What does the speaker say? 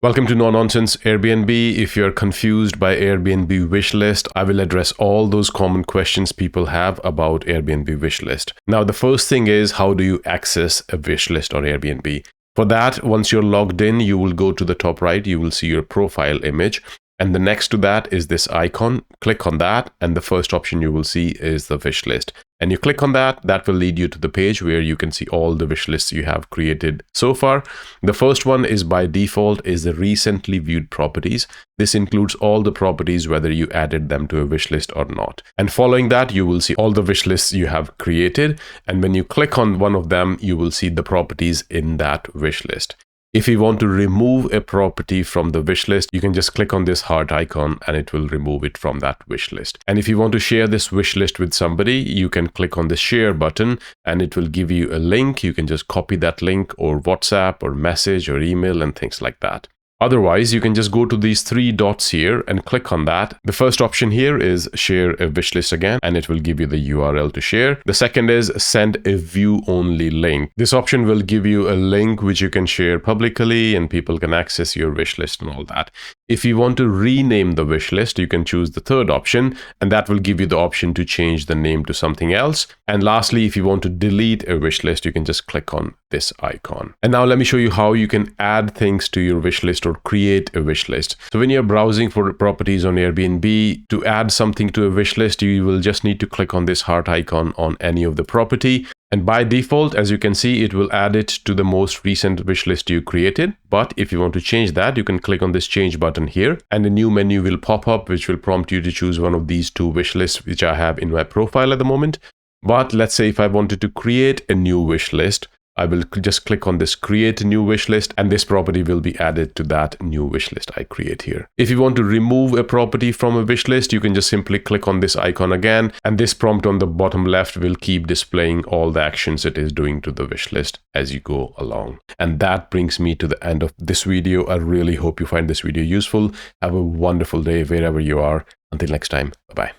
Welcome to No Nonsense Airbnb. If you're confused by Airbnb wish list, I will address all those common questions people have about Airbnb wish list. Now, the first thing is, how do you access a wish list on Airbnb? For that, once you're logged in, you will go to the top right, you will see your profile image. And the next to that is this icon. Click on that, and the first option you will see is the wish list. And you click on that, that will lead you to the page where you can see all the wish lists you have created so far. The first one is by default is the recently viewed properties. This includes all the properties whether you added them to a wish list or not. And following that, you will see all the wish lists you have created. And when you click on one of them, you will see the properties in that wish list. If you want to remove a property from the wish list, you can just click on this heart icon and it will remove it from that wish list. And if you want to share this wish list with somebody, you can click on the share button and it will give you a link. You can just copy that link or WhatsApp or message or email and things like that. Otherwise, you can just go to these three dots here and click on that. The first option here is share a wish list again, and it will give you the URL to share. The second is send a view only link. This option will give you a link which you can share publicly and people can access your wish list and all that. If you want to rename the wish list, you can choose the third option, and that will give you the option to change the name to something else. And lastly, if you want to delete a wish list, you can just click on this icon. And now let me show you how you can add things to your wish list or create a wish list. So when you're browsing for properties on Airbnb, to add something to a wish list, you will just need to click on this heart icon on any of the property. And by default, as you can see, it will add it to the most recent wish list you created. But if you want to change that, you can click on this change button here and a new menu will pop up, which will prompt you to choose one of these two wish lists, which I have in my profile at the moment. But let's say if I wanted to create a new wish list, I will just click on this create a new wish list and this property will be added to that new wish list I create here. If you want to remove a property from a wish list, you can just simply click on this icon again, and this prompt on the bottom left will keep displaying all the actions it is doing to the wish list as you go along. And that brings me to the end of this video. I really hope you find this video useful. Have a wonderful day wherever you are. Until next time, bye-bye.